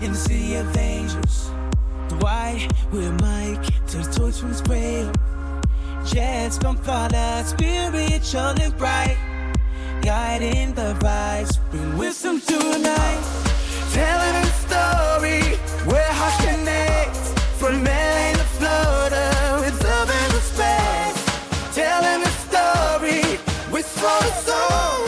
in the city of angels. Dwight with Mike to the torch from his cradle. Jets from Father, spiritual and bright, guiding the vibes, bring wisdom to the night. Telling a story where hearts connect, from LA to Florida with love and respect. Telling a story with soul to soul,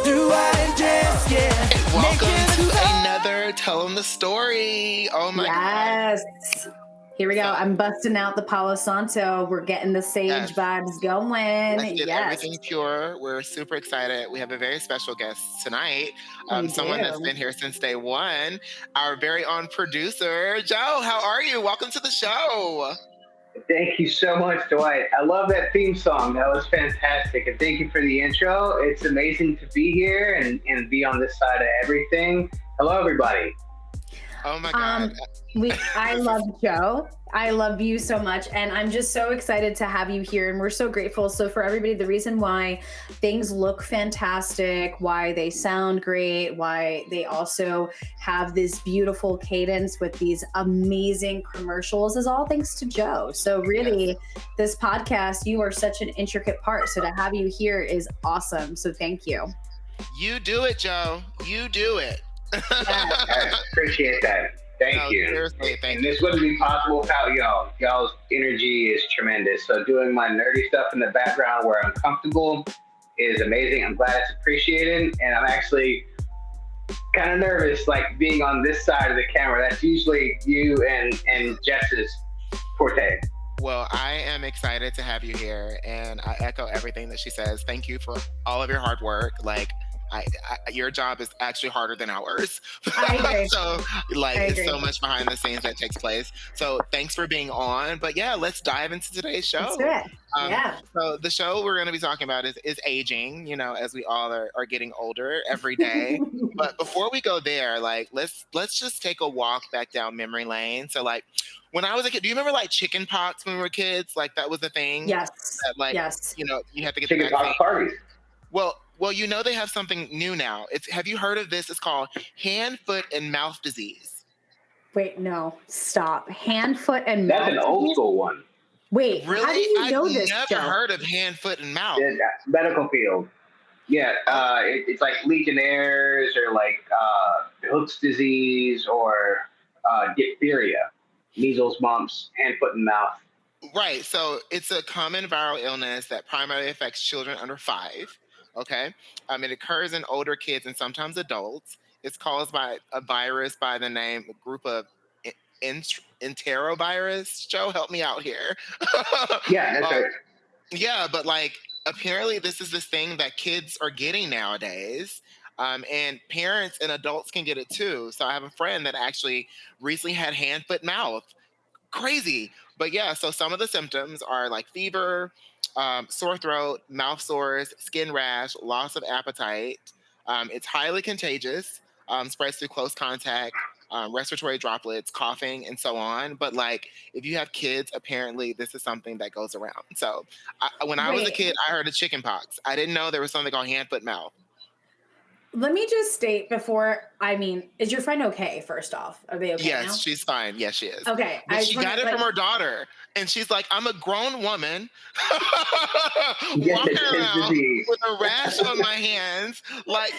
Dwight and Jess, yeah. And welcome to another Tell 'em the Story. Oh my God. Yes. Here we go. I'm busting out the Palo Santo. We're getting the sage vibes going. Let's get everything pure. We're super excited. We have a very special guest tonight. Someone that's been here since day one. Our very own producer, Joe. How are you? Welcome to the show. Thank you so much, Dwight. I love that theme song. That was fantastic. And thank you for the intro. It's amazing to be here and be on this side of everything. Hello, everybody. Oh my God. I love Joe. I love you so much. And I'm just so excited to have you here. And we're so grateful. So for everybody, the reason why things look fantastic, why they sound great, why they also have this beautiful cadence with these amazing commercials is all thanks to Joe. So really, this podcast, you are such an intricate part. So to have you here is awesome. So thank you. You do it, Joe. You do it. I appreciate that. Thank you. Seriously, thank and you. this wouldn't be possible without y'all. Y'all's energy is tremendous. So doing my nerdy stuff in the background where I'm comfortable is amazing. I'm glad it's appreciated. And I'm actually kind of nervous, like being on this side of the camera. That's usually you and Jess's forte. Well, I am excited to have you here, and I echo everything that she says. Thank you for all of your hard work. Like, your job is actually harder than ours. I agree. So, it's so much behind the scenes that takes place. So, thanks for being on. But yeah, let's dive into today's show. Let's do it. So, the show we're going to be talking about is aging. You know, as we all are getting older every day. But before we go there, let's just take a walk back down memory lane. So, when I was a kid, do you remember chicken pox when we were kids? That was a thing. Yes. That, yes. You know, you have to get chicken pox parties. Well, you know they have something new now. Have you heard of this? It's called hand, foot, and mouth disease. Wait, no, stop. Hand, foot, and mouth. That's an old school one. Wait, really? How do you know this? I've never heard of hand, foot, and mouth. Yeah, medical field. Yeah, it's like Legionnaires or Hooks disease or diphtheria, measles, mumps, hand, foot, and mouth. Right. So it's a common viral illness that primarily affects children under 5. Okay. It occurs in older kids and sometimes adults. It's caused by a virus by the name, a group of enterovirus. Joe, help me out here. Yeah, that's right. Yeah, but apparently this is this thing that kids are getting nowadays. And parents and adults can get it too. So I have a friend that actually recently had hand, foot, mouth. Crazy. But yeah, so some of the symptoms are fever, sore throat, mouth sores, skin rash, loss of appetite. It's highly contagious, spreads through close contact, respiratory droplets, coughing, and so on. But if you have kids, apparently this is something that goes around. So when I was a kid, I heard of chicken pox. I didn't know there was something called hand, foot, mouth. Let me just state is your friend okay, first off? Are they okay Yes, now? she's fine. Yes, she is. Okay. But she got it from her daughter. And she's like, I'm a grown woman walking around with a rash on my hands.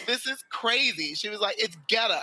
This is crazy. She was like, it's ghetto.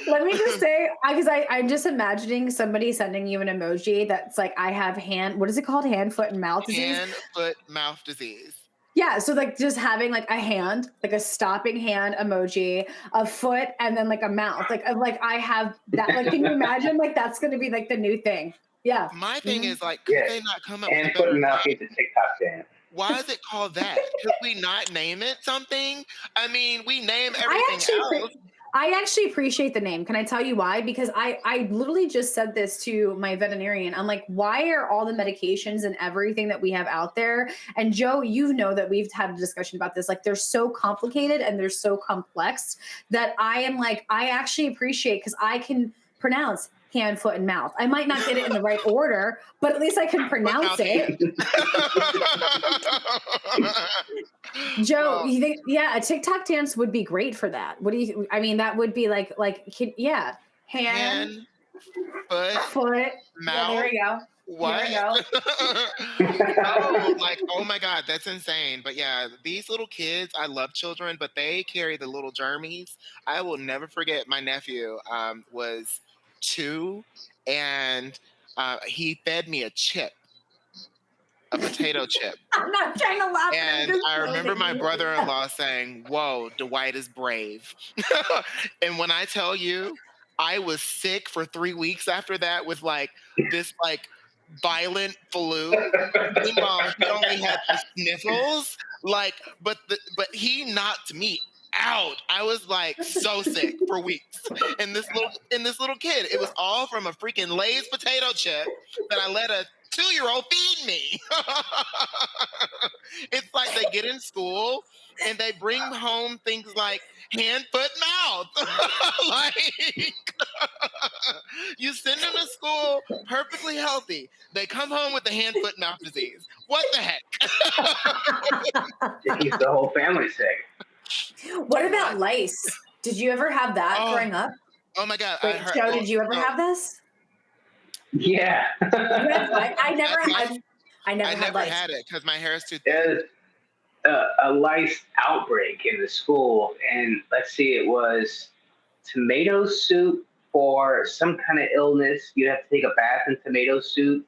Let me just say, because I'm just imagining somebody sending you an emoji that's I have what is it called? Hand, foot, and mouth disease? Hand, foot, mouth disease. Yeah, so just having a hand, a stopping hand emoji, a foot, and then a mouth. I have that. Can you imagine? That's going to be the new thing. Yeah. My thing is could they not come up with hand, a foot, better and mouth is a TikTok dance. Why is it called that? Could we not name it something? I mean, we name everything else. I actually appreciate the name. Can I tell you why? Because I literally just said this to my veterinarian. I'm like, why are all the medications and everything that we have out there? And Joe, you know that we've had a discussion about this. They're so complicated and they're so complex that I am I actually appreciate because I can pronounce hand, foot, and mouth. I might not get it in the right order, but at least I can pronounce it. Joe, you think, a TikTok dance would be great for that. What do you, I mean, that would be like, hand, foot, mouth. there we go. What? Here we go. No, like, oh my God, that's insane. But yeah, these little kids, I love children, but they carry the little germies. I will never forget my nephew was 2 and he fed me a potato chip. I'm not trying to laugh. And I remember my brother-in-law saying, "Whoa, Dwight is brave." And when I tell you, I was sick for 3 weeks after that with this violent flu. Meanwhile, he only had the sniffles. But he knocked me out. I was so sick for weeks. And this little kid, it was all from a freaking Lay's potato chip that I let a 2-year-old feed me. It's like they get in school and they bring home things like hand, foot, mouth. You send them to school perfectly healthy. They come home with the hand, foot, mouth disease. What the heck? It keeps the whole family sick. What about lice? Did you ever have that growing up? Oh my God. Wait, Joe, did you ever have this? Yeah. I never had it because my hair is too thick. There's a lice outbreak in the school, and let's see, it was tomato soup for some kind of illness. You have to take a bath in tomato soup,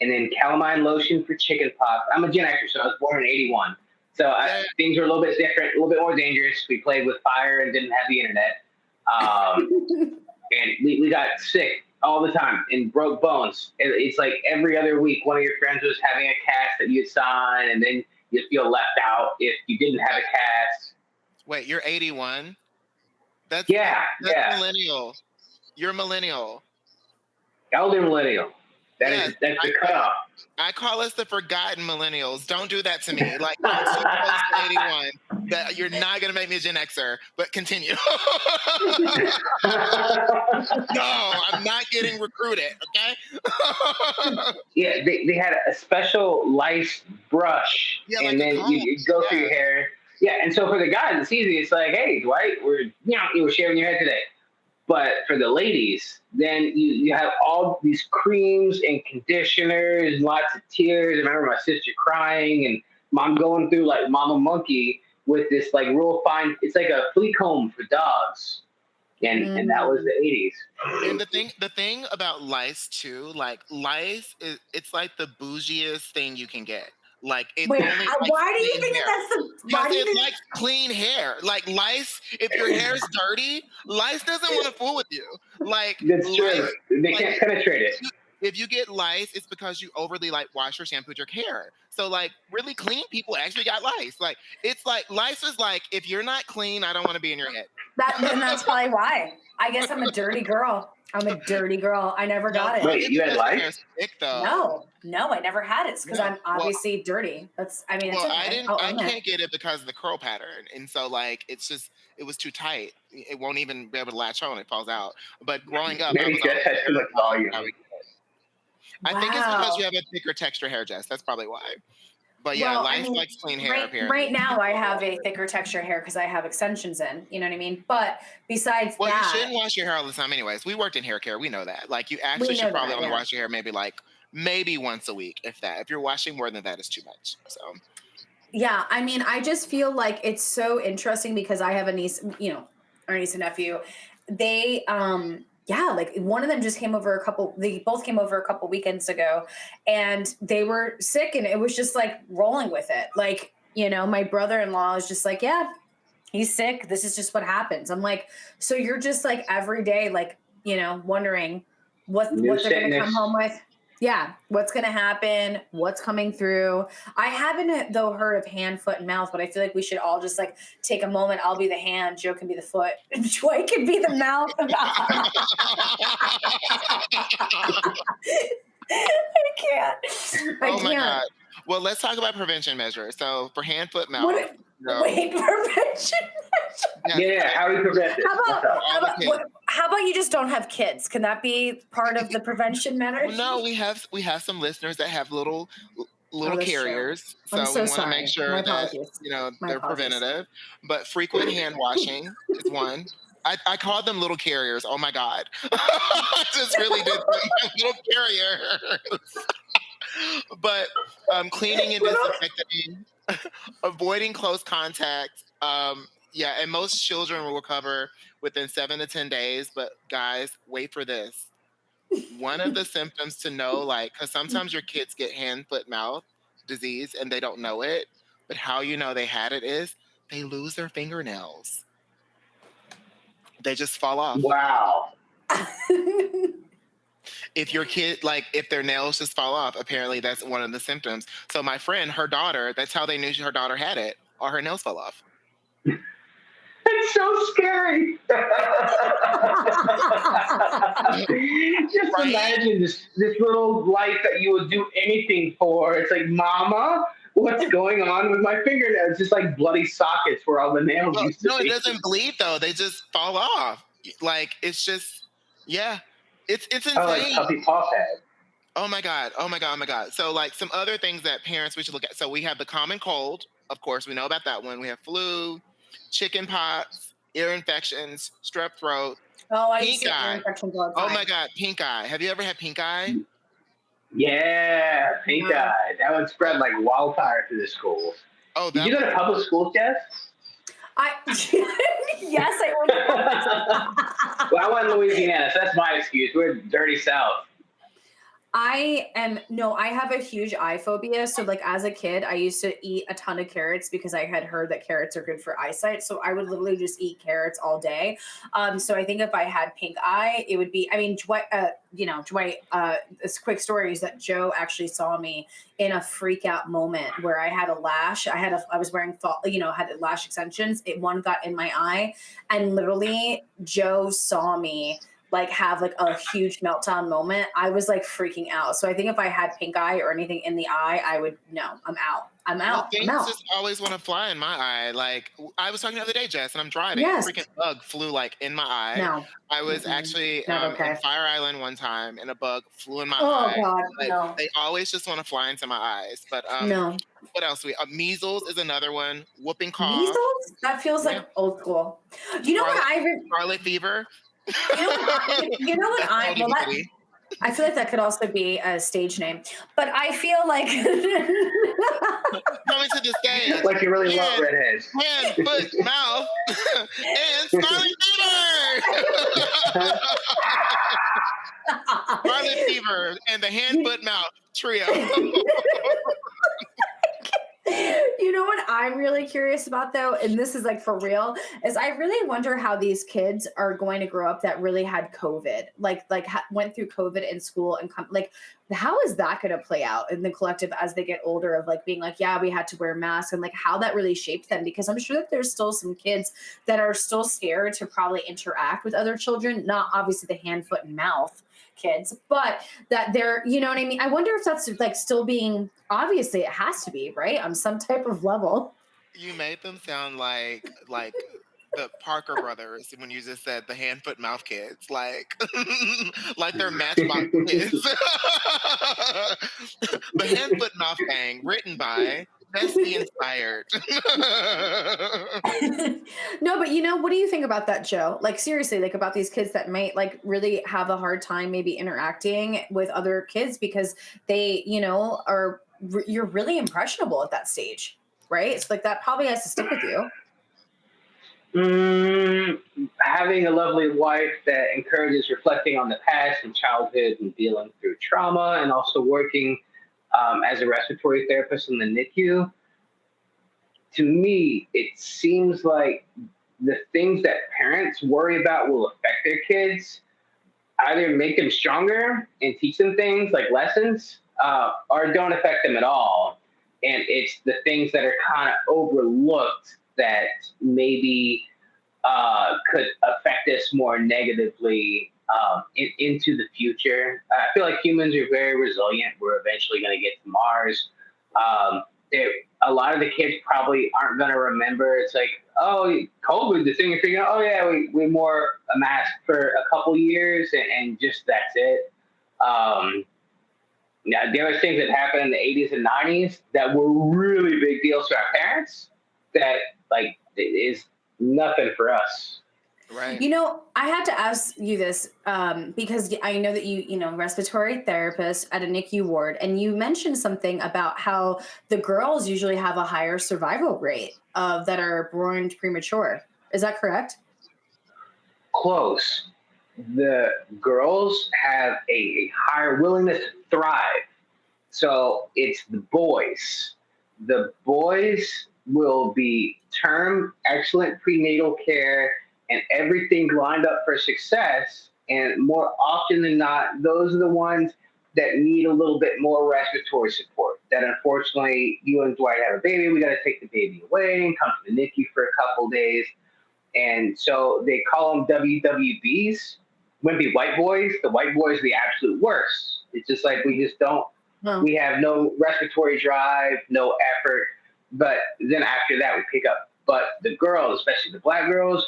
and then calamine lotion for chicken pox. I'm a Gen Xer, so I was born in '81. So things were a little bit different, a little bit more dangerous. We played with fire and didn't have the internet. And we got sick all the time and broke bones. It's like every other week, one of your friends was having a cast that you'd sign, and then you'd feel left out if you didn't have a cast. Wait, you're 81? That's millennial. You're millennial. Elder millennial. That's the cutoff. I call us the forgotten millennials. Don't do that to me. I'm so close to 81 that you're not going to make me a Gen Xer, but continue. No, I'm not getting recruited, okay? Yeah, they had a special lice brush, and then you go through your hair. Yeah, and so for the guys, it's easy. It's like, hey, Dwight, you were shaving your head today. But for the ladies, then you have all these creams and conditioners and lots of tears. I remember my sister crying and mom going through like Mama Monkey with this real fine, it's like a flea comb for dogs. And that was the 80s. And the thing about lice too, lice it's like the bougiest thing you can get. Why do you think that's because it likes clean hair. Lice, if your hair's dirty, lice doesn't want to fool with you. That's true. They can't penetrate it. If you get lice, it's because you overly wash or shampooed your hair. So really clean people actually got lice. It's lice is if you're not clean, I don't want to be in your head. And that's probably why. I guess I'm a dirty girl. I never got it. Wait, you had lice? No, I never had it because I'm obviously dirty. It's okay. I can't get it because of the curl pattern. And so it was too tight. It won't even be able to latch on. It falls out. But growing up, maybe Jess had too much volume. I think it's because you have a thicker texture hair, Jess. That's probably why. But yeah, lice likes clean hair up here. Right now, I have a thicker texture hair because I have extensions in. You know what I mean? But besides that, you shouldn't wash your hair all the time, anyways. We worked in hair care. We know that. You actually should probably only wash your hair maybe once a week, if that. If you're washing more than that, it's too much. So. Yeah, I mean, I just feel like it's so interesting because I have a niece, our niece and nephew. They, one of them just came over they both came over a couple weekends ago and they were sick and it was just rolling with it. My brother-in-law is just yeah, he's sick. This is just what happens. I'm so you're just every day, wondering what they're going to come home with. Yeah. What's going to happen? What's coming through? I haven't though heard of hand, foot, and mouth, but I feel like we should all just take a moment. I'll be the hand, Joe can be the foot, and Dwight can be the mouth. I can't. Oh my God. Well, let's talk about prevention measures. So for hand, foot, mouth. Wait, prevention measures? Yeah, how do we prevent it? How about you just don't have kids? Can that be part of the prevention measures? No, we have some listeners that have little That's carriers, true. so I'm we so want to make sorry. My sure that apologies. My they're apologies. preventative. But frequent hand washing is one. I called them little carriers. Oh my God, I just really did little carriers. But cleaning and disinfecting, avoiding close contact. Yeah, and most children will recover within 7 to 10 days. But guys, wait for this. One of the symptoms to know, like, because sometimes your kids get hand, foot, mouth disease and they don't know it, but how you know they had it is they lose their fingernails. They just fall off. Wow. If your kid, like, if their nails just fall off, apparently that's one of the symptoms. So my friend, her daughter, that's how they knew her daughter had it. All her nails fell off. It's so scary. Just Right? imagine this little life that you would do anything for. It's like, Mama, what's going on with my fingernails? It's just like bloody sockets where all the nails used to No, be. it doesn't bleed though. They just fall off. Like, it's just, yeah, it's insane. Oh, like puppy paw pad. Oh my God. Oh my God. Oh my God. So, like, some other things that parents we should look at. So we have the common cold. Of course, we know about that one. We have flu, chicken pox, ear infections, strep throat, Oh, I pink used to get ear eye. infections all the Oh time. my God, pink eye. Have you ever had pink eye? Yeah, pink eye. That would spread like wildfire through the schools. Oh, Did you go to public school, Jess? Yes, I went. Well, I went to Louisiana, so that's my excuse. We're dirty South. I have a huge eye phobia. So like as a kid, I used to eat a ton of carrots because I had heard that carrots are good for eyesight. So I would literally just eat carrots all day. So I think if I had pink eye, it would be, I mean, Dwight, this quick story is that Joe actually saw me in a freak out moment where I had a lash. I was wearing, had lash extensions. One got in my eye and literally Joe saw me like have like a huge meltdown moment. I was like freaking out. So I think if I had pink eye or anything in the eye, I would, no, I'm out. Well, things just always want to fly in my eye. Like, I was talking the other day, Jess, and I'm driving. Yes. A freaking bug flew like in my eye. No. I was actually Not okay. in Fire Island one time, and a bug flew in my Oh eye. God, Like, no. they always just want to fly into my eyes. But No. what else? Measles is another one. Whooping cough. Measles? That feels like old school. You know what Scarlet fever. You know what I feel like that could also be a stage name, but I feel like coming to the stage like you really love redheads. Hand, foot, mouth, and scarlet fever. Scarlet fever and the hand, foot, mouth trio. You know what I'm really curious about though, and this is like for real, is I really wonder how these kids are going to grow up that really had COVID, went through COVID in school and how is that going to play out in the collective as they get older of like being like, yeah, we had to wear masks and like how that really shaped them, because I'm sure that there's still some kids that are still scared to probably interact with other children, not obviously the hand, foot, and mouth kids, but that they're, you know what I mean? I wonder if that's like still being, obviously it has to be, right? On some type of level. You made them sound like the Parker brothers when you just said the hand, foot, mouth kids, like like they're Matchbox kids. The hand, foot, mouth gang, written by JessBeInspired. No, but what do you think about that, Joe? Like seriously, like about these kids that might like really have a hard time maybe interacting with other kids because they, you're really impressionable at that stage, right? So like that probably has to stick with you. Having a lovely wife that encourages reflecting on the past and childhood and dealing through trauma, and also working as a respiratory therapist in the NICU. To me, it seems like the things that parents worry about will affect their kids either make them stronger and teach them things like lessons, or don't affect them at all. And it's the things that are kind of overlooked that maybe could affect us more negatively into the future. I feel like humans are very resilient. We're eventually going to get to Mars. A lot of the kids probably aren't going to remember. It's like oh, COVID, the thing you're figuring out, oh yeah, we wore a mask for a couple years and just that's it. Now, there were things that happened in the 80s and 90s that were really big deals to our parents that like is nothing for us. Right. You know, I had to ask you this because I know that respiratory therapist at a NICU ward, and you mentioned something about how the girls usually have a higher survival rate of that are born premature. Is that correct? Close. The girls have a higher willingness to thrive. So it's the boys. The boys will be term excellent prenatal care and everything lined up for success. And more often than not, those are the ones that need a little bit more respiratory support. That unfortunately, you and Dwight have a baby, we got to take the baby away and come to the NICU for a couple days. And so they call them WWBs, wimpy white boys. The white boys are the absolute worst. It's just like we just don't, we have no respiratory drive, no effort. But then after that, we pick up. But the girls, especially the black girls,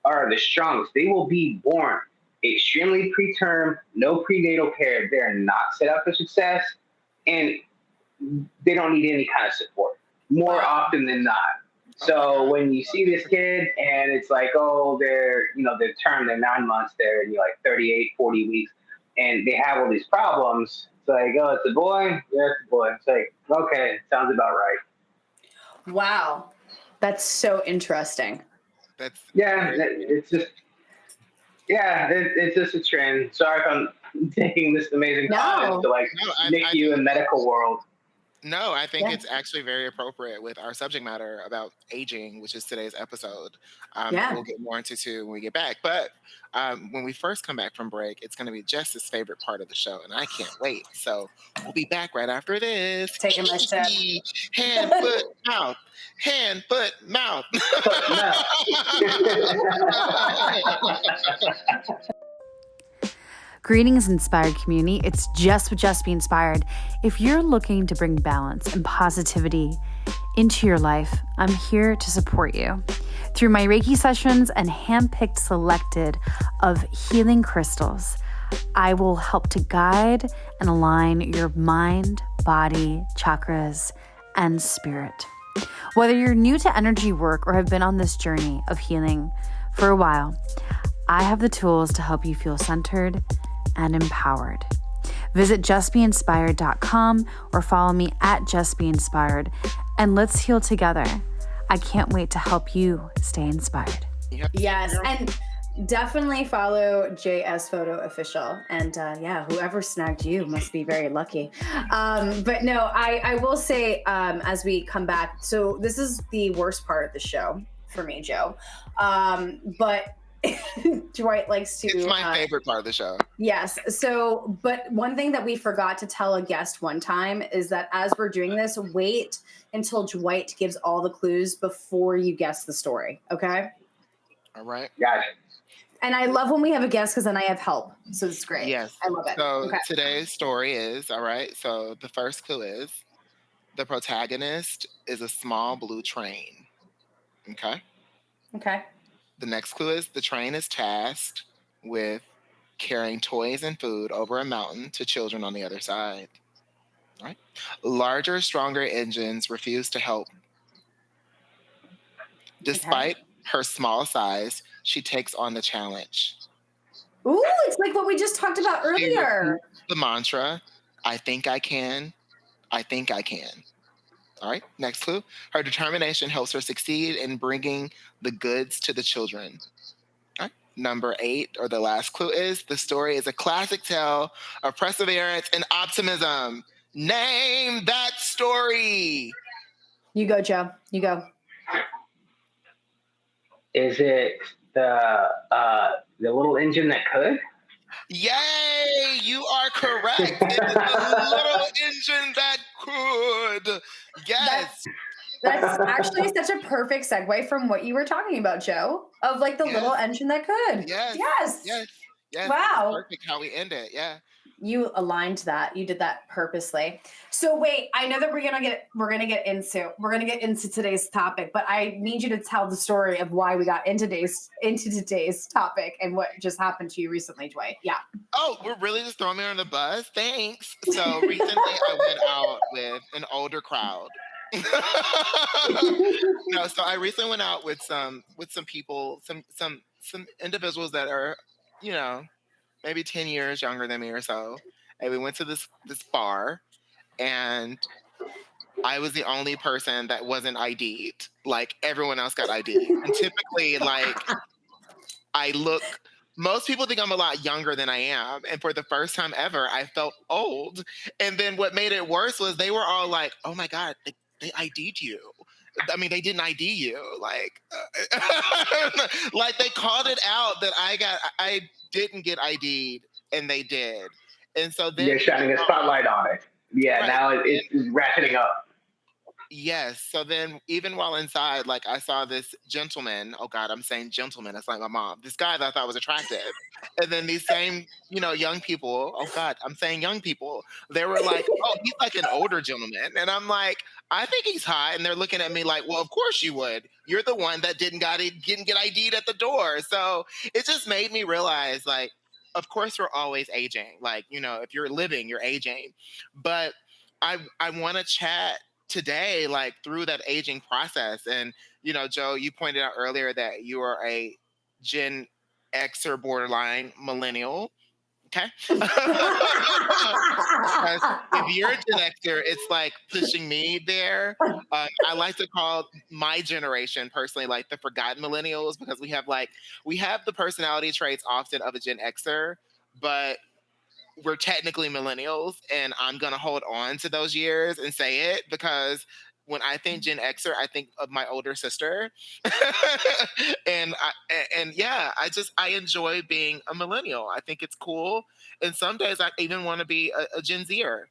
are the strongest. They will be born extremely preterm, no prenatal care. They're not set up for success, and they don't need any kind of support more often than not. So when you see this kid and it's like, oh, they're term, they're 9 months, they're like 38, 40 weeks, and they have all these problems. It's like, oh, it's a boy? Yeah, it's a boy. It's like, okay, sounds about right. Wow. That's so interesting. It's just a trend. Sorry if I'm taking this amazing comment to NICU and medical world. No, I think it's actually very appropriate with our subject matter about aging, which is today's episode. We'll get more into it when we get back. But when we first come back from break, it's going to be Jess's favorite part of the show, and I can't wait. So we'll be back right after this. Taking my step. Hand, foot, mouth. Hand, foot, mouth. Greetings, Inspired community. It's Jess with Just Be Inspired. If you're looking to bring balance and positivity into your life, I'm here to support you. Through my Reiki sessions and handpicked selected of healing crystals, I will help to guide and align your mind, body, chakras, and spirit. Whether you're new to energy work or have been on this journey of healing for a while, I have the tools to help you feel centered and empowered. Visit JessBeInspired.com or follow me at JessBeInspired, and let's heal together. I can't wait to help you stay inspired. Yes, and definitely follow JS Photo Official. And whoever snagged you must be very lucky. But no, I will say as we come back, so this is the worst part of the show for me, Joe. But Dwight likes to. It's my favorite part of the show. Yes. So, but one thing that we forgot to tell a guest one time is that as we're doing this, wait until Dwight gives all the clues before you guess the story. Okay. All right. Got it. And I love when we have a guest because then I have help. So it's great. Yes. I love it. So today's story is, all right. So the first clue is the protagonist is a small blue train. Okay. Okay. The next clue is the train is tasked with carrying toys and food over a mountain to children on the other side. All right. Larger, stronger engines refuse to help. Despite her small size, she takes on the challenge. Ooh, it's like what we just talked about earlier. The mantra, I think I can, I think I can. All right, next clue. Her determination helps her succeed in bringing the goods to the children. All right. Number 8, or the last clue, is the story is a classic tale of perseverance and optimism. Name that story. You go, Joe. You go. Is it the little engine that could? Yay! You are correct. It is the little engine that could. Yes. That's actually such a perfect segue from what you were talking about, Joe, of like the little engine that could. Yes. Yes. Yes. Yes. Wow. Perfect how we end it. Yeah. You aligned that. You did that purposely. So wait, I know that we're gonna get into today's topic, but I need you to tell the story of why we got into today's topic and what just happened to you recently, Dwight. Yeah. Oh, we're really just throwing me on the bus? Thanks. So recently I went out with an older crowd. No, so I recently went out with some people, some individuals that are, you know, maybe 10 years younger than me or so. And we went to this bar, and I was the only person that wasn't ID'd. Like everyone else got ID'd. And typically, like, I look, most people think I'm a lot younger than I am. And for the first time ever, I felt old. And then what made it worse was they were all like, oh my God, they ID'd you. I mean, they didn't ID you. Like, like they called it out that I didn't get ID'd and they did. And so then you're shining a spotlight on it. Yeah, right. Now it's ratcheting up. Yes. So then, even while inside, like I saw this gentleman. Oh God, I'm saying gentleman. That's like my mom. This guy that I thought was attractive, and then these same, young people. Oh God, I'm saying young people. They were like, "Oh, he's like an older gentleman," and I'm like, "I think he's hot." And they're looking at me like, "Well, of course you would. You're the one that didn't get ID'd at the door." So it just made me realize, like, of course we're always aging. Like, if you're living, you're aging, but I want to chat today, like through that aging process. And Joe, you pointed out earlier that you are a Gen X or borderline millennial. Okay. Because if you're a Gen Xer, it's like pushing me there. I like to call my generation personally like the forgotten millennials, because we have the personality traits often of a Gen Xer, but we're technically millennials, and I'm gonna hold on to those years and say it, because when I think Gen Xer, I think of my older sister, and I enjoy being a millennial. I think it's cool, and some days I even want to be a Gen Zer.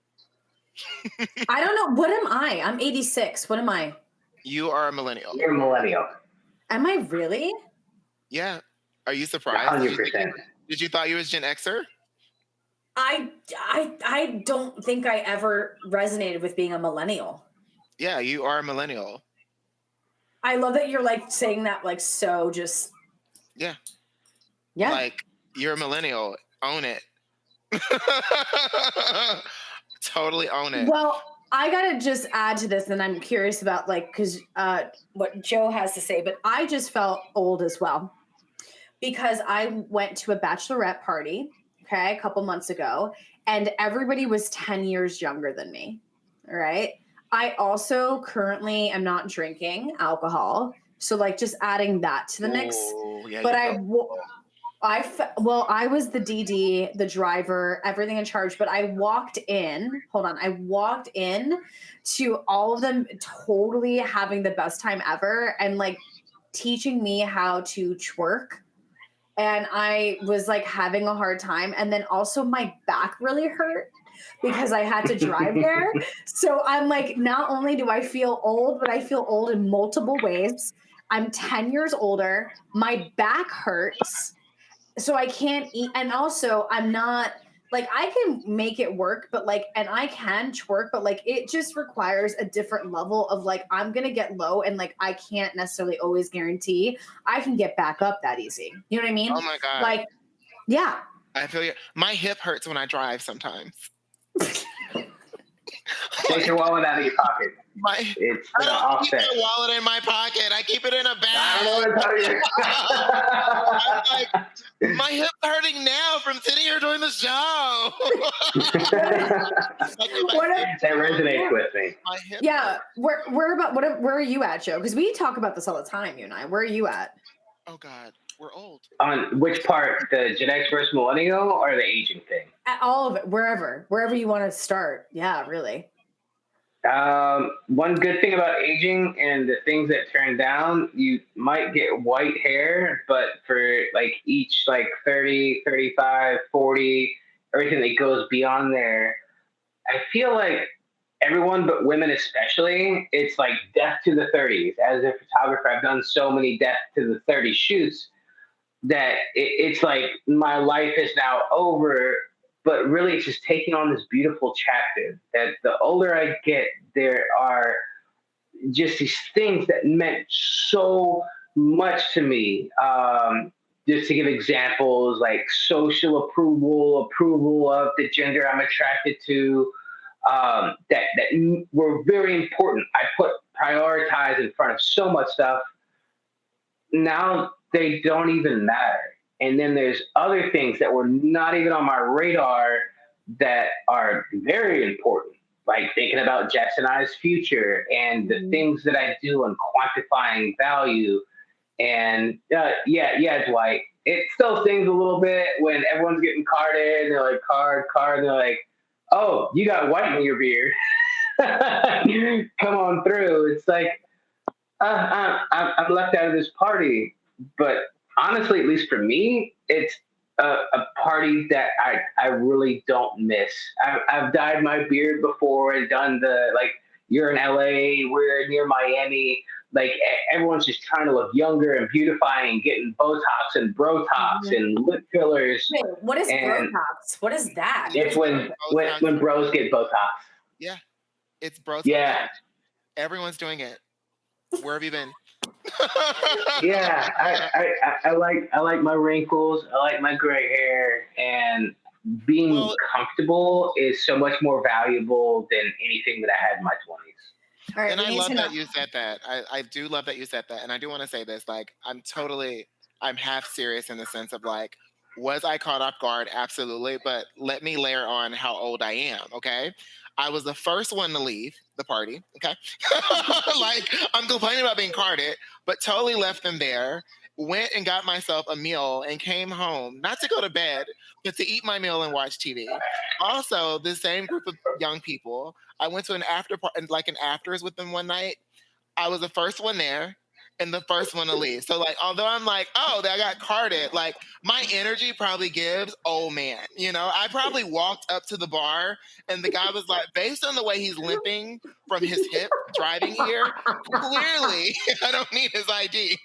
I don't know. What am I? I'm 86. What am I? You are a millennial. You're a millennial. Am I really? Yeah. Are you surprised? 100%. Did you thought you was Gen Xer? I don't think I ever resonated with being a millennial. Yeah, you are a millennial. I love that you're like saying that like so just. Yeah. Yeah. Like, you're a millennial. Own it. Totally own it. Well, I gotta just add to this, and I'm curious about because what Joe has to say, but I just felt old as well, because I went to a bachelorette party, a couple months ago, and everybody was 10 years younger than me. All right. I also currently am not drinking alcohol. So just adding that to the mix. Yeah, but I was the DD, the driver, everything in charge, but I walked in to all of them totally having the best time ever and teaching me how to twerk. And I was having a hard time. And then also my back really hurt because I had to drive there. So I'm not only do I feel old, but I feel old in multiple ways. I'm 10 years older. My back hurts. So I can't eat. And also I'm not I can make it work, but and I can twerk, but it just requires a different level of I'm going to get low, and I can't necessarily always guarantee I can get back up that easy. You know what I mean? Oh my God. Yeah. I feel you. My hip hurts when I drive sometimes. Take your wallet out of your pocket. I don't keep my wallet in my pocket. I keep it in a bag. I don't know what to tell you. I'm my hip's hurting now from sitting here doing the show. That resonates with me. Yeah. Where are you at, Joe? Because we talk about this all the time, you and I. Where are you at? Oh God, we're old. On which part? The Gen X versus millennial, or the aging thing? At all of it. Wherever you want to start. Yeah, really. One good thing about aging and the things that turn down, you might get white hair, but for each 30, 35, 40, everything that goes beyond there, I feel like everyone but women especially, it's death to the 30s. As a photographer, I've done so many death to the 30s shoots that it's my life is now over but really it's just taking on this beautiful chapter that the older I get, there are just these things that meant so much to me. Just to give examples, like social approval of the gender I'm attracted to, that were very important. I put prioritize in front of so much stuff. Now they don't even matter. And then there's other things that were not even on my radar that are very important, like thinking about Jess and I's future and the things that I do and quantifying value. And yeah, Dwight, it still stings a little bit when everyone's getting carded and they're like, card, and they're like, oh, you got white in your beard. Come on through. It's like, I'm left out of this party. But honestly, at least for me, it's a party that I really don't miss. I've dyed my beard before and done the, like, you're in LA, we're near Miami. Like, everyone's just trying to look younger and beautifying, getting Botox and Brotox and lip fillers. Wait, what is Brotox? What is that? It's when bros get Botox. Yeah, it's Brotox. Yeah. Everyone's doing it. Where have you been? Yeah, I like my wrinkles. I like my gray hair, and being comfortable is so much more valuable than anything that I had in my 20s. All right, and I love that you said that. I do love that you said that. And I do want to say this, like, I'm half serious in the sense of, like, was I caught off guard? Absolutely. But let me layer on how old I am, okay? I was the first one to leave the party, okay? Like, I'm complaining about being carded, but totally left them there, went and got myself a meal and came home, not to go to bed, but to eat my meal and watch TV. Also, the same group of young people, I went to an afters with them one night. I was the first one there and the first one to leave. So, like, although I'm like, oh, I got carded, like, my energy probably gives, oh man, you know, I probably walked up to the bar and the guy was like, based on the way he's limping from his hip driving here, clearly I don't need his ID.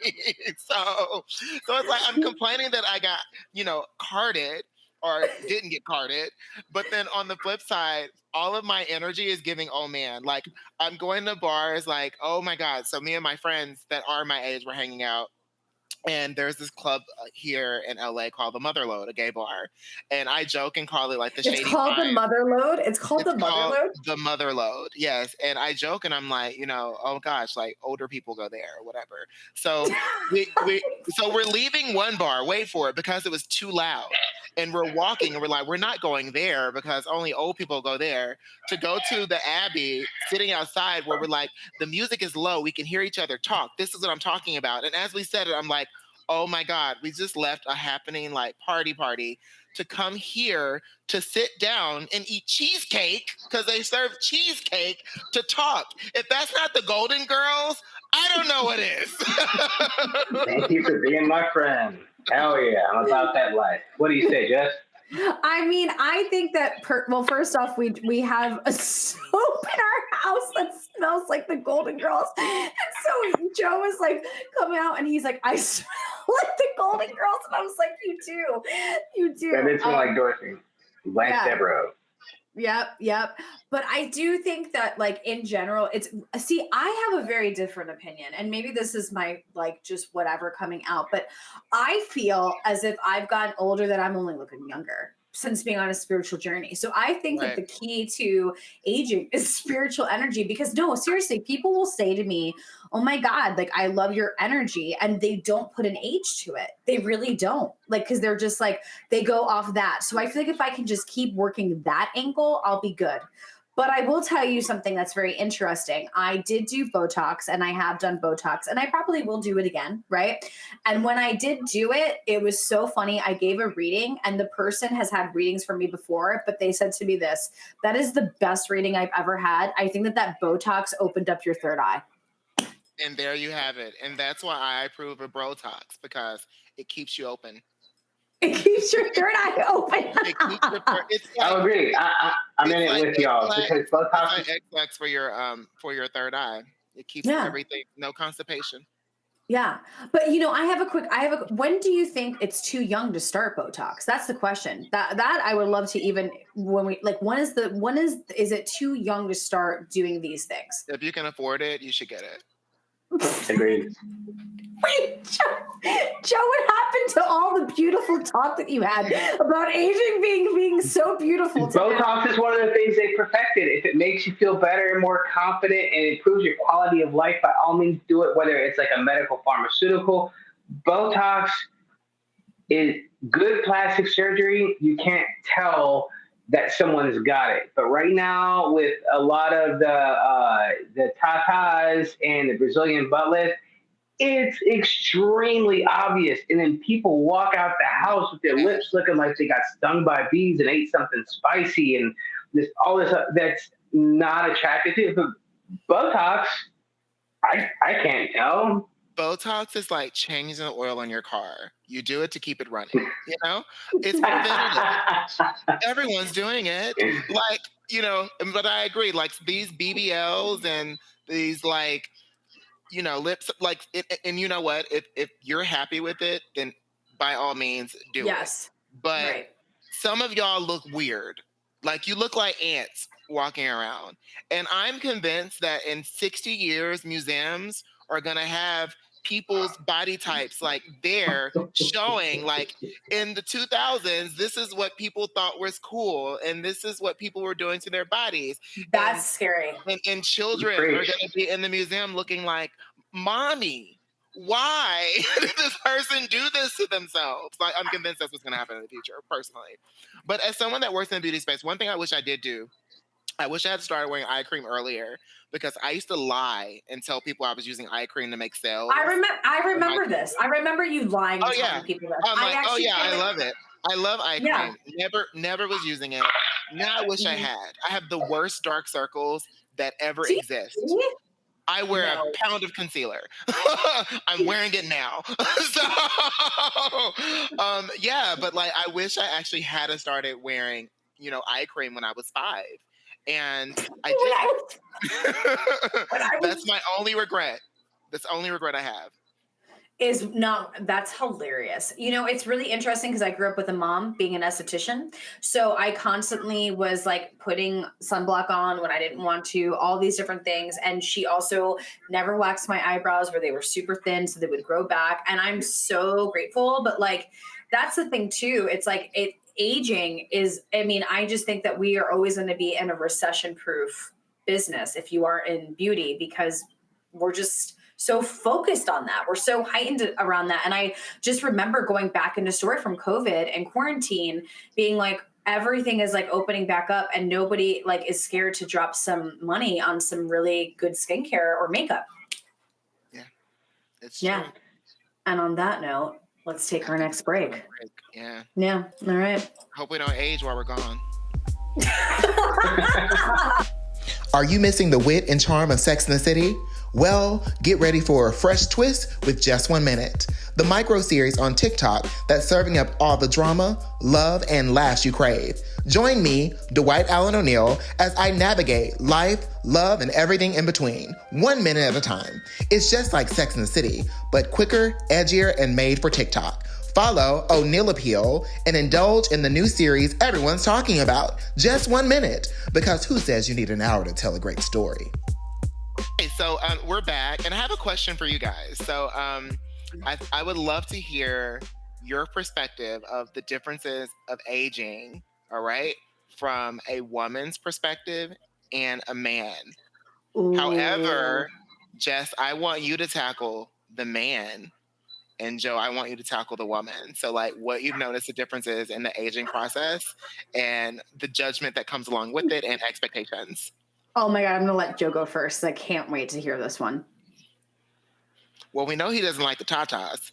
So it's like, I'm complaining that I got, you know, carded or didn't get carded. But then on the flip side, all of my energy is giving, oh man, like, I'm going to bars, like, oh my God. So me and my friends that are my age were hanging out. And there's this club here in LA called the Motherlode, a gay bar. And I joke and call it like the Shady It's called Pine. the Motherlode? It's called the Motherlode? The Motherlode, yes. And I joke and I'm like, you know, oh gosh, like, older people go there or whatever. So we're leaving one bar, wait for it, because it was too loud. And we're walking and we're like, we're not going there because only old people go there, to go to the Abbey, sitting outside where we're like, the music is low, we can hear each other talk. This is what I'm talking about. And as we said it, I'm like, oh my God, we just left a happening, like, party to come here to sit down and eat cheesecake, because they serve cheesecake, to talk. If that's not the Golden Girls, I don't know what is. Thank you for being my friend. Hell yeah, I'm about that life. What do you say, Jess? I mean, I think that, well, first off, we have a soap in our house that smells like the Golden Girls. And so Joe was like coming out and he's like, I smell like the Golden Girls. And I was like, you do. That did smell like Dorothy. Lance Devereaux. Yep. But I do think that, like, in general, I have a very different opinion, and maybe this is my, like, just whatever coming out, but I feel as if I've gotten older that I'm only looking younger since being on a spiritual journey. So I think that the key to aging is spiritual energy, because no, seriously, people will say to me, oh my God, like, I love your energy. And they don't put an age to it. They really don't, like, cause they're just like, they go off that. So I feel like if I can just keep working that angle, I'll be good. But I will tell you something that's very interesting. I did do Botox, and I have done Botox, and I probably will do it again, right? And when I did do it, it was so funny. I gave a reading, and the person has had readings from me before, but they said to me this: that is the best reading I've ever had. I think that Botox opened up your third eye. And there you have it. And that's why I approve of Botox, because it keeps you open. It keeps your third eye open. I agree. I'm in it with y'all, because Botox is like X-Lax for your third eye. It keeps everything, no constipation. Yeah. But when do you think it's too young to start Botox? That's the question. That I would love to even is it too young to start doing these things? If you can afford it, you should get it. Agreed. Wait, Joe, what happened to all the beautiful talk that you had about aging being so beautiful? Botox is one of the things they perfected. If it makes you feel better and more confident and improves your quality of life, by all means do it, whether it's like a medical pharmaceutical. Botox is good plastic surgery. You can't tell that someone's got it. But right now, with a lot of the tatas and the Brazilian butt lift, it's extremely obvious. And then people walk out the house with their lips looking like they got stung by bees and ate something spicy and all this that's not attractive to you. But Botox, I can't tell. Botox is like changing the oil on your car. You do it to keep it running. You know, it's preventative. Everyone's doing it. Like, you know, but I agree. Like these BBLs and these like, you know, lips, like, and you know what? If you're happy with it, then by all means do it. But some of y'all look weird. Like you look like ants walking around. And I'm convinced that in 60 years, museums are going to have people's body types like there showing like in the 2000s, this is what people thought was cool. And this is what people were doing to their bodies. That's scary. And children are going to be in the museum looking like, mommy, why did this person do this to themselves? Like, I'm convinced that's what's going to happen in the future, personally. But as someone that works in the beauty space, one thing I wish I did do, I wish I had started wearing eye cream earlier because I used to lie and tell people I was using eye cream to make sales. I remember this. I remember you lying and telling people that. I love it. I love eye cream. Never was using it. Now I wish I had. I have the worst dark circles that ever exist. I wear a pound of concealer. I'm wearing it now. But like, I wish I actually had started wearing, you know, eye cream when I was 5. And I didn't. That's my only regret. That's the only regret I have. That's hilarious. You know, it's really interesting because I grew up with a mom being an esthetician. So I constantly was like putting sunblock on when I didn't want to, all these different things. And she also never waxed my eyebrows where they were super thin so they would grow back. And I'm so grateful. But like, that's the thing too. It's like aging is, I mean, I just think that we are always going to be in a recession-proof business if you are in beauty because we're just so focused on that. We're so heightened around that. And I just remember going back into store from COVID and quarantine being like, everything is like opening back up and nobody like is scared to drop some money on some really good skincare or makeup. Yeah, it's true. And on that note, let's take our next break. Yeah. All right. Hope we don't age while we're gone. Are you missing the wit and charm of Sex and the City? Well, get ready for a fresh twist with Just 1 Minute, the micro series on TikTok that's serving up all the drama, love, and laughs you crave. Join me, Dwight Allen O'Neill, as I navigate life, love, and everything in between, 1 minute at a time. It's just like Sex and the City, but quicker, edgier, and made for TikTok. Follow O'Neill Appeal and indulge in the new series everyone's talking about, Just 1 Minute, because who says you need an hour to tell a great story? Okay, so we're back, and I have a question for you guys. So I would love to hear your perspective of the differences of aging, all right, from a woman's perspective and a man. Ooh. However, Jess, I want you to tackle the man. And Joe, I want you to tackle the woman. So like what you've noticed the differences in the aging process and the judgment that comes along with it and expectations. Oh my God, I'm going to let Joe go first. I can't wait to hear this one. Well, we know he doesn't like the tatas.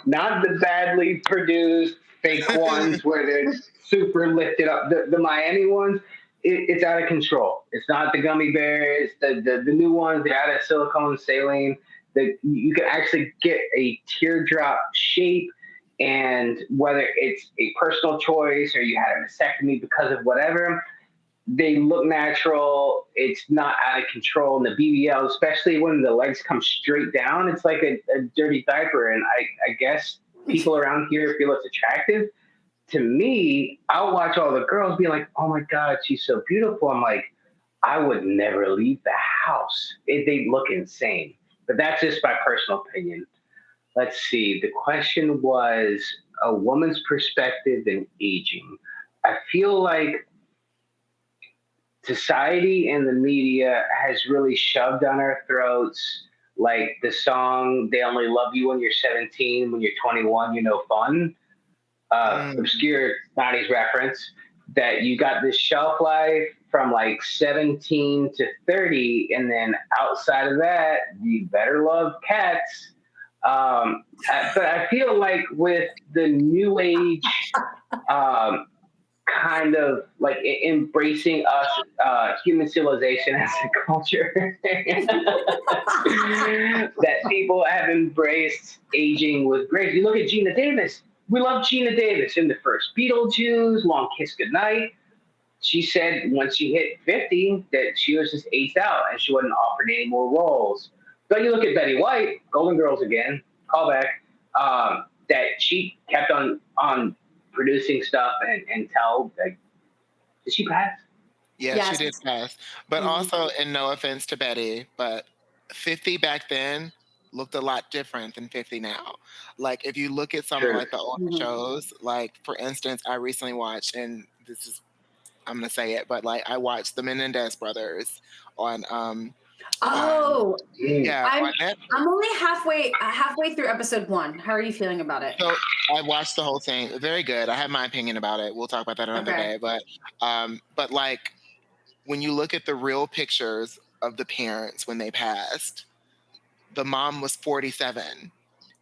Not the badly produced fake ones where they're super lifted up. The Miami ones, it's out of control. It's not the gummy bears, the new ones, they're out of silicone saline. You can actually get a teardrop shape, and whether it's a personal choice or you had a mastectomy because of whatever, they look natural. It's not out of control. And the BBL, especially when the legs come straight down, it's like a dirty diaper. And I guess people around here feel it's attractive. To me, I'll watch all the girls be like, oh my God, she's so beautiful. I'm like, I would never leave the house. They look insane. But that's just my personal opinion. Let's see. The question was a woman's perspective in aging. I feel like society and the media has really shoved down our throats, like the song "They Only Love You When You're 17, When You're 21, You Know Fun," obscure 90s reference. That you got this shelf life from like 17 to 30, and then outside of that, you better love cats. But I feel like with the new age, kind of like embracing us, human civilization as a culture, that people have embraced aging with grace. You look at Gina Davis. We love Gina Davis in the first Beetlejuice, Long Kiss Goodnight. She said when she hit 50 that she was just aged out and she wasn't offered any more roles. But you look at Betty White, Golden Girls again, callback, that she kept on producing stuff and tell, like, did she pass? Yeah, Yes. she did pass. But also, and no offense to Betty, but 50 back then looked a lot different than 50 now. Like, if you look at some of True. like the older shows, like for instance, I recently watched, and this is, I'm gonna say it, but like I watched the Menendez brothers on Oh, yeah, I'm on Netflix. only halfway through episode 1. How are you feeling about it? So I watched the whole thing. Very good. I have my opinion about it. We'll talk about that another Okay. day. But like when you look at the real pictures of the parents when they passed, the mom was 47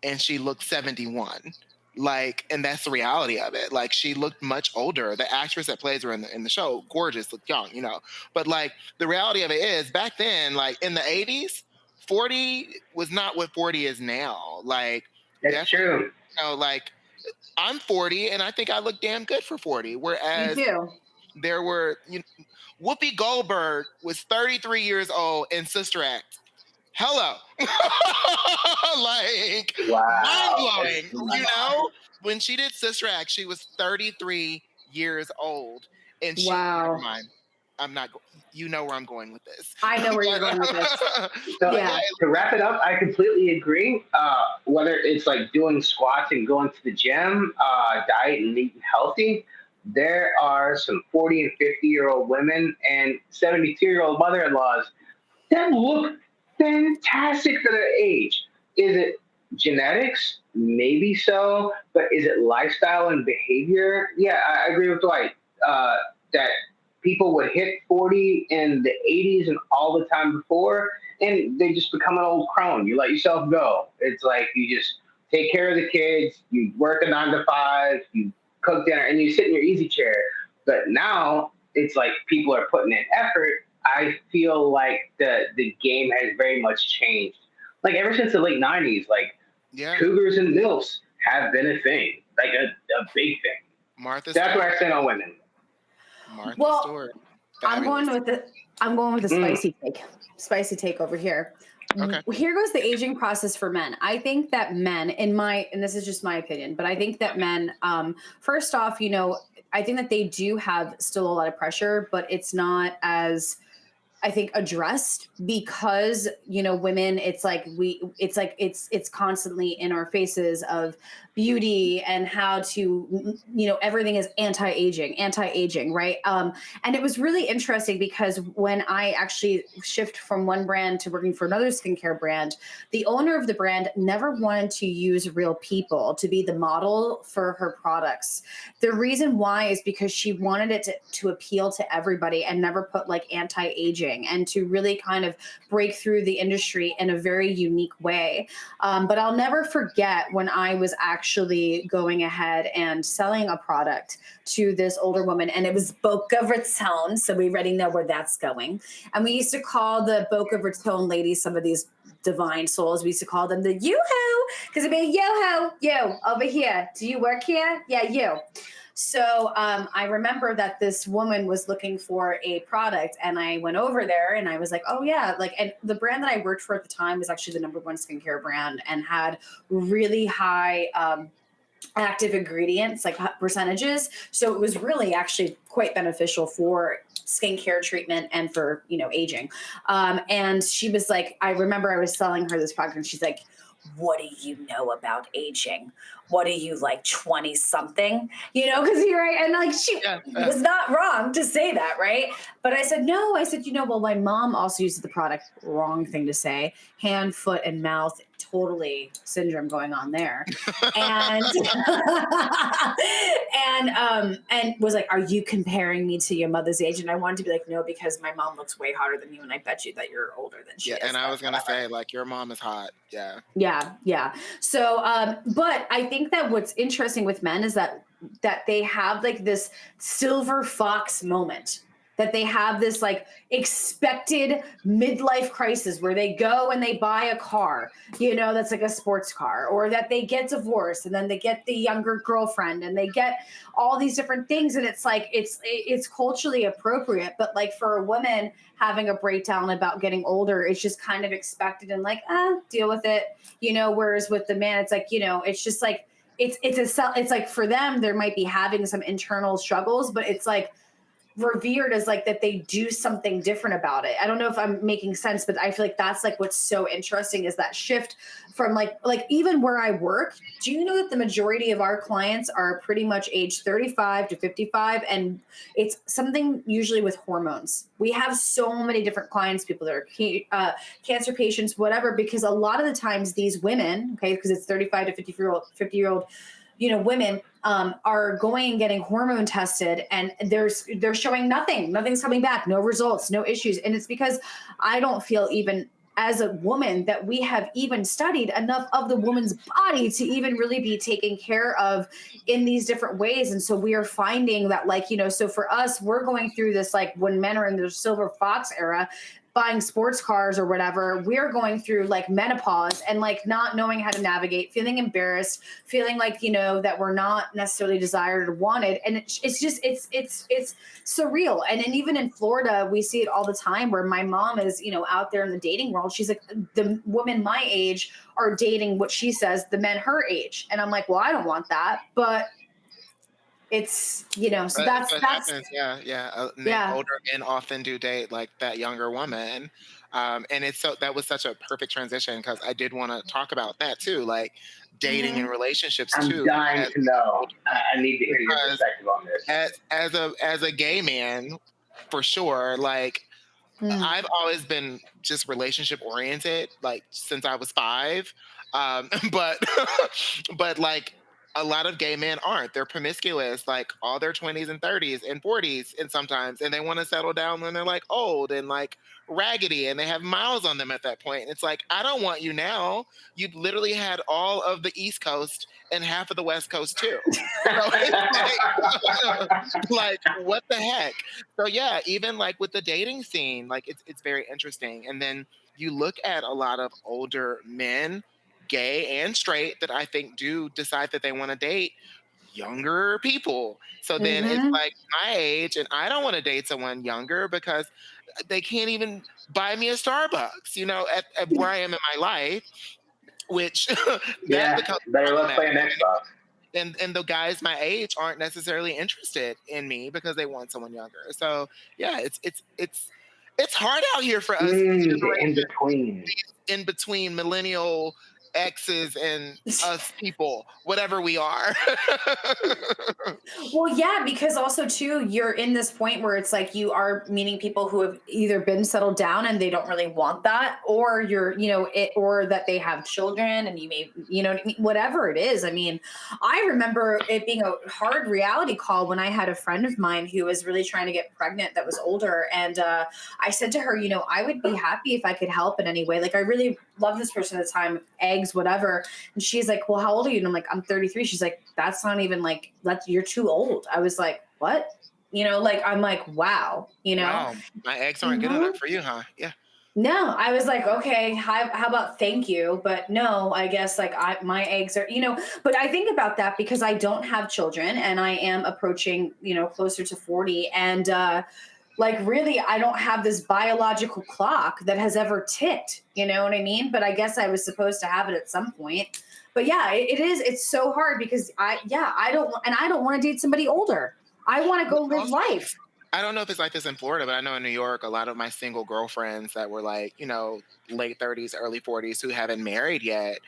and she looked 71. Like, and that's the reality of it. Like, she looked much older. The actress that plays her in the show, gorgeous, looked young, you know. But like, the reality of it is, back then, like in the 80s, 40 was not what 40 is now. Like, That's true. you know, like I'm 40 and I think I look damn good for 40. You Whereas do. there were, Whoopi Goldberg was 33 years old in Sister Act. Hello. Like, Wow. mind blowing, you know? When she did Sister Act, she was 33 years old. And she, never mind. I'm not, you know where I'm going with this. I know where you're going with this. So, Yeah. to wrap it up, I completely agree. Whether it's like doing squats and going to the gym, diet and eating healthy, there are some 40 and 50-year-old women and 72-year-old mother-in-laws that look fantastic for their age. Is it genetics? Maybe so. But is it lifestyle and behavior? Yeah, I agree with Dwight that people would hit 40 in the 80s and all the time before, and they just become an old crone. You let yourself go. It's like you just take care of the kids, you work a 9 to 5, you cook dinner, and you sit in your easy chair. But now it's like people are putting in effort. I feel like the game has very much changed. Like ever since the late 90s, like cougars and MILFs have been a thing, like a big thing. That's where I stand on women. Martha Stewart. I'm going with the spicy take over here. Okay. Here goes the aging process for men. I think that men, and this is just my opinion, but I think that men, first off, I think that they do have still a lot of pressure, but it's not as, I think, addressed because, women, it's constantly in our faces of beauty and how to, everything is anti-aging, right? And it was really interesting because when I actually shift from one brand to working for another skincare brand, the owner of the brand never wanted to use real people to be the model for her products. The reason why is because she wanted it to appeal to everybody and never put like anti-aging, and to really kind of break through the industry in a very unique way. But I'll never forget when I was actually going ahead and selling a product to this older woman, and it was Boca Raton, so we already know where that's going. And we used to call the Boca Raton ladies, some of these divine souls, we used to call them the yoo-hoo, because it'd be yo-ho, yo, over here. Do you work here? Yeah, you. So I remember that this woman was looking for a product, and I went over there and I was like, oh yeah, like, and the brand that I worked for at the time was actually the number one skincare brand and had really high active ingredients, like percentages. So it was really actually quite beneficial for skincare treatment and for, aging. And she was like, I remember I was selling her this product and she's like, what do you know about aging? What are you, like 20 something? Because you're right. And like she was not wrong to say that, right? But I said, no, well, my mom also uses the product. Wrong thing to say. Hand, foot, and mouth, totally syndrome going on there. And and was like, are you comparing me to your mother's age? And I wanted to be like, no, because my mom looks way hotter than you, and I bet you that you're older than she is. And I was gonna say, like, your mom is hot. Yeah. So but I think that what's interesting with men is that they have like this silver fox moment, that they have this like expected midlife crisis where they go and they buy a car, that's like a sports car, or that they get divorced and then they get the younger girlfriend and they get all these different things. And it's like, it's culturally appropriate, but like for a woman having a breakdown about getting older, it's just kind of expected and like, deal with it, whereas with the man, it's like, it's just like, it's like for them, there might be having some internal struggles, but it's like revered as like that they do something different about it. I don't know if I'm making sense, but I feel like that's like what's so interesting is that shift from like even where I work. Do you know that the majority of our clients are pretty much age 35 to 55, and it's something usually with hormones. We have so many different clients, people that are cancer patients, whatever, because a lot of the times these women, okay, because it's 35 to 50-year-old women are going and getting hormone tested, and they're showing nothing's coming back, no results, no issues. And it's because I don't feel, even as a woman, that we have even studied enough of the woman's body to even really be taken care of in these different ways. And so we are finding that, like, so for us, we're going through this, like when men are in their silver fox era, buying sports cars or whatever, we're going through like menopause and like not knowing how to navigate, feeling embarrassed, feeling like, that we're not necessarily desired or wanted. And it's just, it's surreal. And then even in Florida, we see it all the time where my mom is, out there in the dating world. She's like, the women my age are dating what she says, the men her age. And I'm like, well, I don't want that, but it's, so that's happens. Older men often do date like that younger woman. And that was such a perfect transition, because I did want to talk about that too, like dating and relationships too. I'm dying to know. I need to hear your perspective on this. As a gay man, for sure, like I've always been just relationship oriented, like since I was 5. But like a lot of gay men aren't. They're promiscuous, like all their 20s and 30s and 40s, and sometimes, and they want to settle down when they're like old and like raggedy and they have miles on them at that point. And it's like, I don't want you now. You've literally had all of the East Coast and half of the West Coast too. So it's like, what the heck? So yeah, even like with the dating scene, like it's very interesting. And then you look at a lot of older men, gay and straight, that I think do decide that they want to date younger people. So then it's like my age, and I don't want to date someone younger because they can't even buy me a Starbucks, at where I am in my life, which better let's play an Xbox. And the guys my age aren't necessarily interested in me because they want someone younger. So yeah, it's hard out here for us in between millennial X's and us people, whatever we are. Well, yeah, because also too, you're in this point where it's like you are meeting people who have either been settled down and they don't really want that, or you're, or that they have children and you may, whatever it is. I mean, I remember it being a hard reality call when I had a friend of mine who was really trying to get pregnant that was older. And I said to her, I would be happy if I could help in any way. Like, I really loved this person at the time, eggs, whatever. And she's like, well, how old are you? And I'm like, I'm 33. She's like, that's not even like, you're too old. I was like, what? I'm like, wow, Wow, my eggs aren't good enough for you, huh? Yeah. No, I was like, okay, how about thank you? But no, I guess like my eggs are, but I think about that because I don't have children and I am approaching, closer to 40. And like really, I don't have this biological clock that has ever ticked, you know what I mean? But I guess I was supposed to have it at some point. But yeah, it's so hard because I don't want to date somebody older. I want to go live Also, life. I don't know if it's like this in Florida, but I know in New York, a lot of my single girlfriends that were like, late 30s, early 40s who haven't married yet,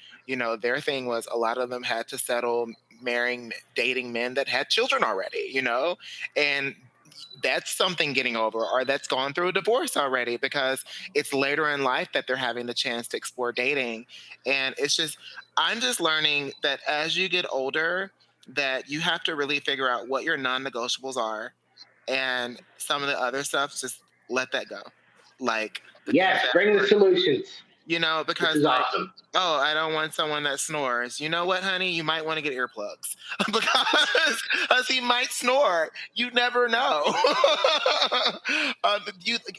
their thing was a lot of them had to settle marrying, dating men that had children already, and that's something getting over, or that's gone through a divorce already because it's later in life that they're having the chance to explore dating. And it's just, I'm just learning that as you get older, that you have to really figure out what your non-negotiables are, and some of the other stuff, just let that go. Like the things Yes, that bring the hurt, solutions. This because is like, awesome. oh, I don't want someone that snores. You know what, honey? You might want to get earplugs because he might snore. You never know.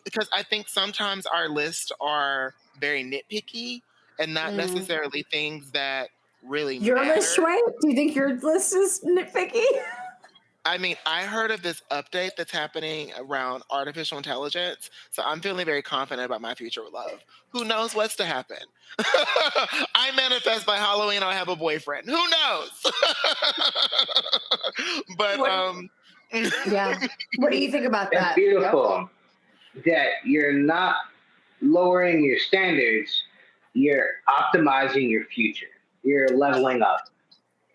Because I think sometimes our lists are very nitpicky and not Mm. necessarily things that really Your list, matter. Shui? Do you think your list is nitpicky? I mean, I heard of this update that's happening around artificial intelligence, so I'm feeling very confident about my future with love. Who knows what's to happen? I manifest by Halloween I'll have a boyfriend. Who knows? But What? Yeah. What do you think about It's that? Yep. beautiful that you're not lowering your standards, you're optimizing your future. You're leveling up.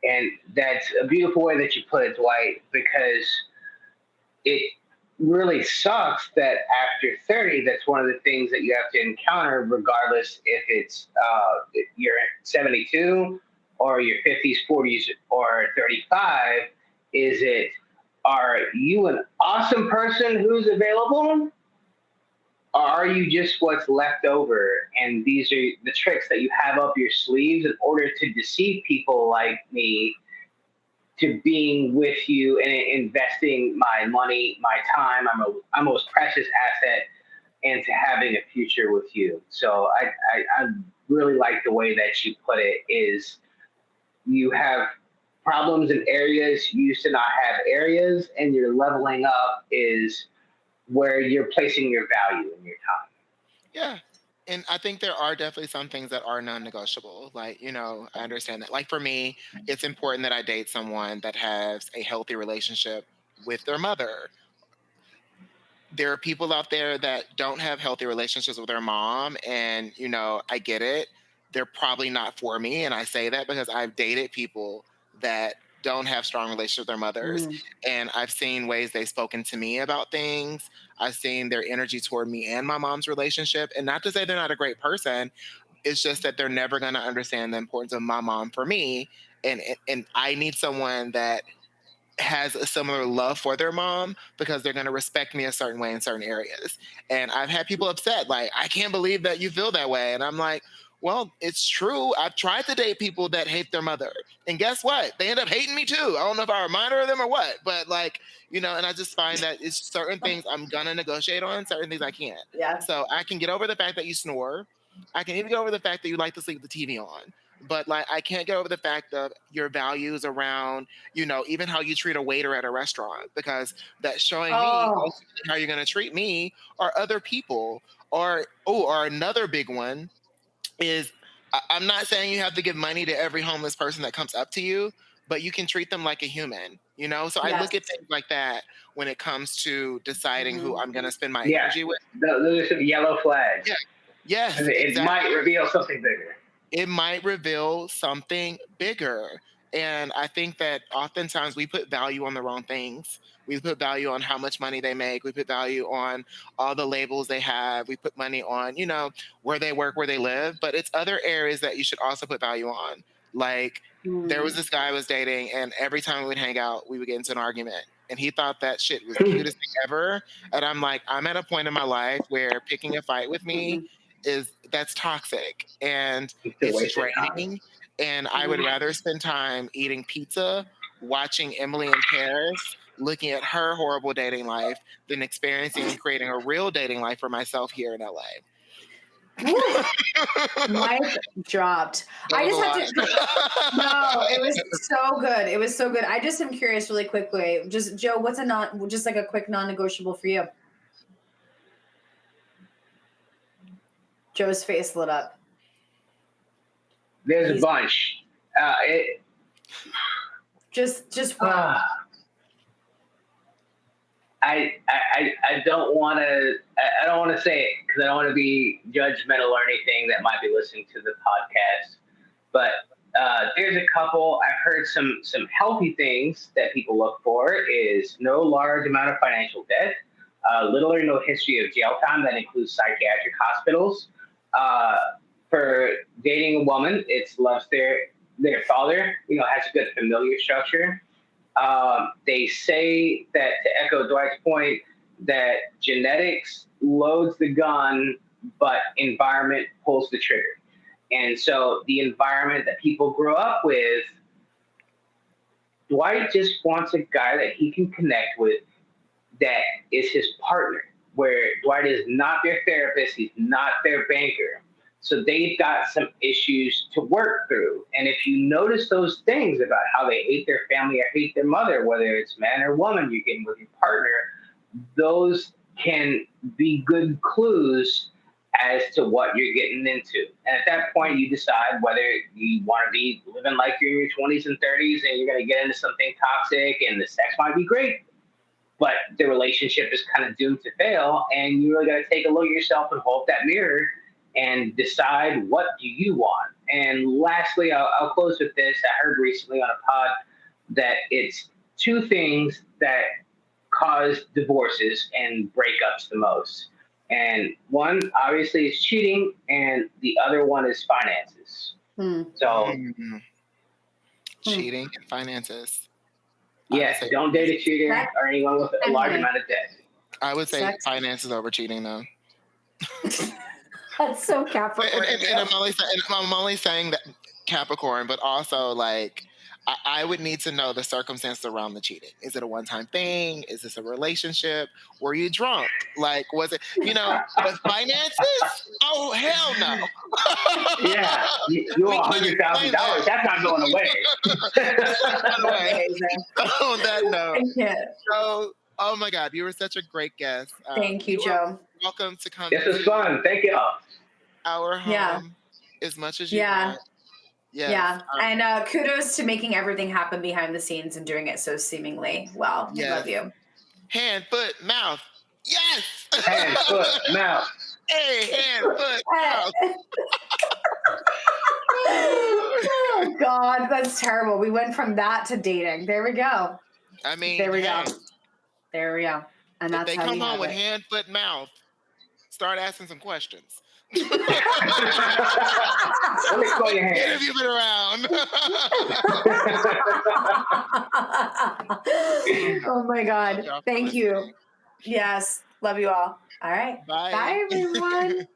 And that's a beautiful way that you put it, Dwight, because it really sucks that after 30, that's one of the things that you have to encounter, regardless if it's if you're 72 or your 50s, 40s, or 35. Is it, are you an awesome person who's available? Or are you just what's left over? And these are the tricks that you have up your sleeves in order to deceive people like me to being with you and investing my money, my time, my most precious asset, and to having a future with you. So I really like the way that you put it. Is you have problems in areas you used to not have areas, and your leveling up is where you're placing your value in your time. yeah. And I think there are definitely some things that are non-negotiable. Like, I understand that. Like for me, it's important that I date someone that has a healthy relationship with their mother. There are people out there that don't have healthy relationships with their mom, and I get it. They're probably not for me, and I say that because I've dated people that don't have strong relationships with their mothers, Mm. and I've seen ways they've spoken to me about things. I've seen their energy toward me and my mom's relationship, and not to say they're not a great person. It's just that they're never going to understand the importance of my mom for me, and I need someone that has a similar love for their mom because they're going to respect me a certain way in certain areas. And I've had people upset, like, I can't believe that you feel that way. And I'm like, well, it's true. I've tried to date people that hate their mother. And guess what? They end up hating me too. I don't know if I remind her of them or what, but like, and I just find that it's certain things I'm going to negotiate on, certain things I can't. Yeah. So I can get over the fact that you snore. I can even get over the fact that you like to sleep with the TV on. But like, I can't get over the fact of your values around even how you treat a waiter at a restaurant, because that's showing me Oh. ultimately how you're going to treat me or other people. Or another big one is, I'm not saying you have to give money to every homeless person that comes up to you, but you can treat them like a human. So I Yes. look at things like that when it comes to deciding who Mhm. I'm going to spend my Yeah, energy with. those are some yellow flags. Yeah. Yes, And it exactly. might reveal something bigger. It might reveal something bigger. And I think that oftentimes we put value on the wrong things. We put value on how much money they make. We put value on all the labels they have. We put money on, where they work, where they live. But it's other areas that you should also put value on. Like, there was Mm. this guy I was dating, and every time we would hang out, we would get into an argument. And he thought that shit was the cutest thing ever. And I'm like, I'm at a point in my life where picking a fight with me Mm-mm. that's toxic. And It's a it's waste of time. draining, and I would Mhm. rather spend time eating pizza, watching Emily in Paris, looking at her horrible dating life, than experiencing and creating a real dating life for myself here in LA. Mic dropped. I just had to. No, it was so good. It was so good. I just am curious, really quickly. Just Joe, what's just like a quick non-negotiable for you? Joe's face lit up. There's a bunch. Just one. I don't want to. I don't want to say it because I don't want to be judgmental or anything that might be listening to the podcast. But there's a couple. I've heard some healthy things that people look for is no large amount of financial debt, little or no history of jail time. That includes psychiatric hospitals. For dating a woman, it's loves their father. Has a good familiar structure. They say that, to echo Dwight's point, that genetics loads the gun, but environment pulls the trigger. And so the environment that people grow up with, Dwight just wants a guy that he can connect with that is his partner, where Dwight is not their therapist, he's not their banker. So they've got some issues to work through. And if you notice those things about how they hate their family or hate their mother, whether it's man or woman you're getting with your partner, those can be good clues as to what you're getting into. And at that point, you decide whether you want to be living like you're in your 20s and 30s and you're going to get into something toxic and the sex might be great, but the relationship is kind of doomed to fail. And you really got to take a look at yourself and hold up that mirror and decide, what do you want? And lastly, I'll close with this. I heard recently on a pod that it's two things that cause divorces and breakups the most. And one, obviously, is cheating, and the other one is finances. So, cheating and finances. Yes, don't date a cheater or anyone with a large amount of debt. I would say finances over cheating, though. That's so Capricorn. And I'm only saying that Capricorn, but also like I would need to know the circumstances around the cheating. Is it a one-time thing? Is this a relationship? Were you drunk? Like, was it, the finances? Oh, hell no. Yeah, you owe $100,000. That's not going away. On that note. Yeah. So, oh my God, you were such a great guest. Thank you, Joe. Welcome to come. This was fun. Thank y'all. Our home as much as you want. Yes. Yeah. And kudos to making everything happen behind the scenes and doing it so seemingly well. Yes. Love you. Hand, foot, mouth. Yes. Hand, foot, mouth. Hey, hand, foot, mouth. Oh God, that's terrible. We went from that to dating. There we go. I mean, there we go. There we go. And that's if they how come you on with it. hand, foot, mouth, start asking some questions. Let me call your hand. Get have you been around? Oh my God. Thank you. Yes. Love you all. All right. Bye. Bye, everyone.